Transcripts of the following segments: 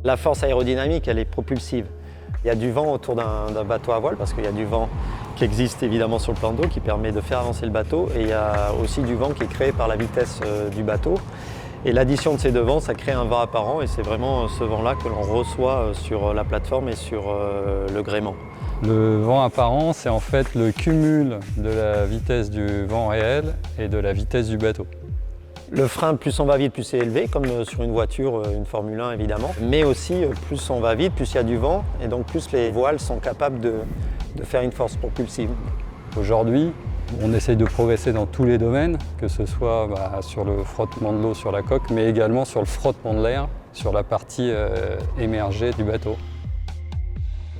La force aérodynamique, elle est propulsive. Il y a du vent autour d'un bateau à voile parce qu'il y a du vent qui existe évidemment sur le plan d'eau qui permet de faire avancer le bateau et il y a aussi du vent qui est créé par la vitesse du bateau. Et l'addition de ces deux vents, ça crée un vent apparent et c'est vraiment ce vent-là que l'on reçoit sur la plateforme et sur le gréement. Le vent apparent, c'est en fait le cumul de la vitesse du vent réel et de la vitesse du bateau. Le frein, plus on va vite, plus c'est élevé, comme sur une voiture, une Formule 1 évidemment. Mais aussi, plus on va vite, plus il y a du vent et donc plus les voiles sont capables de faire une force propulsive. Aujourd'hui, on essaye de progresser dans tous les domaines, que ce soit sur le frottement de l'eau sur la coque, mais également sur le frottement de l'air, sur la partie émergée du bateau.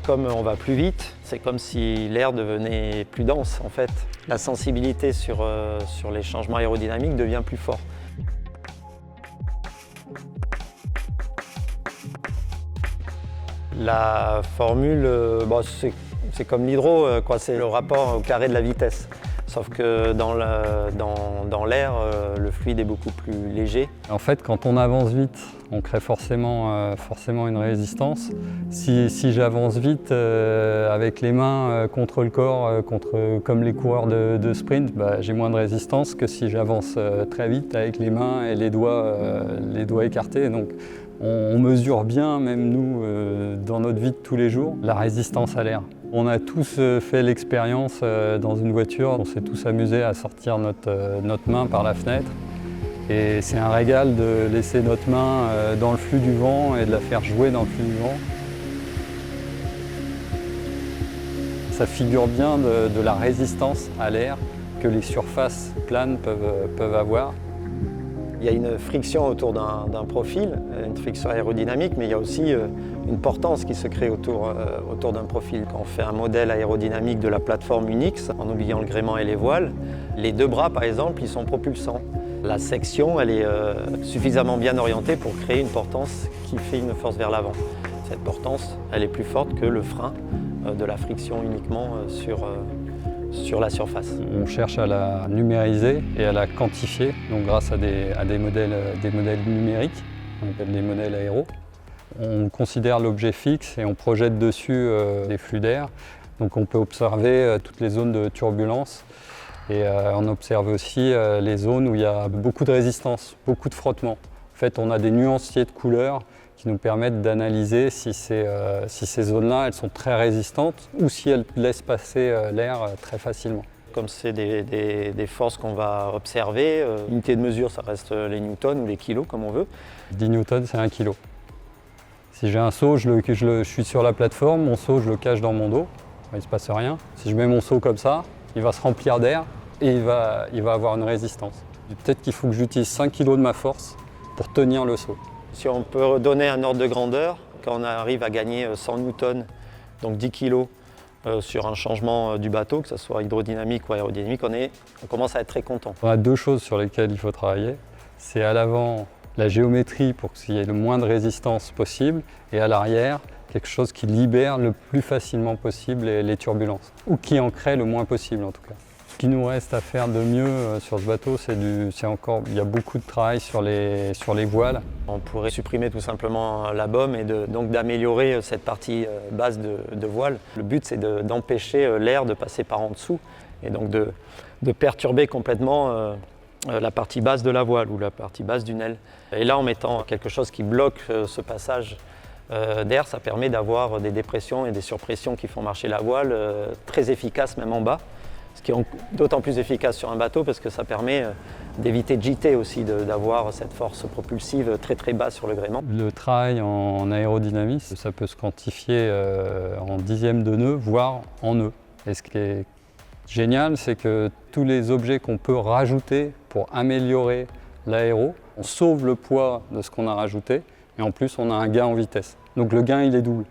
Comme on va plus vite, c'est comme si l'air devenait plus dense en fait. La sensibilité sur les changements aérodynamiques devient plus forte. La formule, c'est comme l'hydro, c'est le rapport au carré de la vitesse. Sauf que dans l'air, le fluide est beaucoup plus léger. En fait, quand on avance vite, on crée forcément une résistance. Si j'avance vite avec les mains contre le corps, comme les coureurs de sprint, j'ai moins de résistance que si j'avance très vite avec les mains et les doigts écartés. Donc, on mesure bien, même nous, dans notre vie de tous les jours, la résistance à l'air. On a tous fait l'expérience dans une voiture, on s'est tous amusés à sortir notre main par la fenêtre. Et c'est un régal de laisser notre main dans le flux du vent et de la faire jouer dans le flux du vent. Ça figure bien de la résistance à l'air que les surfaces planes peuvent avoir. Il y a une friction autour d'un profil, une friction aérodynamique, mais il y a aussi une portance qui se crée autour d'un profil. Quand on fait un modèle aérodynamique de la plateforme Unix, en oubliant le gréement et les voiles, les deux bras, par exemple, ils sont propulsants. La section, elle est suffisamment bien orientée pour créer une portance qui fait une force vers l'avant. Cette portance, elle est plus forte que le frein de la friction uniquement sur la surface. On cherche à la numériser et à la quantifier, donc grâce à des modèles numériques, on appelle des modèles aéros. On considère l'objet fixe et on projette dessus des flux d'air. Donc on peut observer toutes les zones de turbulence et on observe aussi les zones où il y a beaucoup de résistance, beaucoup de frottement. En fait, on a des nuanciers de couleurs qui nous permettent d'analyser si ces zones-là elles sont très résistantes ou si elles laissent passer l'air très facilement. Comme c'est des forces qu'on va observer, l'unité de mesure ça reste les newtons ou les kilos comme on veut. 10 newtons c'est 1 kilo. Si j'ai un seau, je suis sur la plateforme, mon seau je le cache dans mon dos, il ne se passe rien. Si je mets mon seau comme ça, il va se remplir d'air et il va avoir une résistance. Peut-être qu'il faut que j'utilise 5 kg de ma force pour tenir le seau. Si on peut donner un ordre de grandeur, quand on arrive à gagner 100 newtons, donc 10 kg sur un changement du bateau, que ce soit hydrodynamique ou aérodynamique, on commence à être très content. On a deux choses sur lesquelles il faut travailler. C'est à l'avant la géométrie pour qu'il y ait le moins de résistance possible et à l'arrière quelque chose qui libère le plus facilement possible les turbulences ou qui en crée le moins possible en tout cas. Ce qui nous reste à faire de mieux sur ce bateau, il y a beaucoup de travail sur les voiles. On pourrait supprimer tout simplement la baume et donc d'améliorer cette partie basse de voile. Le but c'est d'empêcher l'air de passer par en dessous et donc de perturber complètement la partie basse de la voile ou la partie basse d'une aile. Et là en mettant quelque chose qui bloque ce passage d'air, ça permet d'avoir des dépressions et des surpressions qui font marcher la voile très efficaces même en bas. Ce qui est d'autant plus efficace sur un bateau parce que ça permet d'éviter de gîter aussi, d'avoir cette force propulsive très très basse sur le gréement. Le travail en aérodynamisme, ça peut se quantifier en dixièmes de nœuds, voire en nœuds. Et ce qui est génial, c'est que tous les objets qu'on peut rajouter pour améliorer l'aéro, on sauve le poids de ce qu'on a rajouté et en plus on a un gain en vitesse. Donc le gain il est double.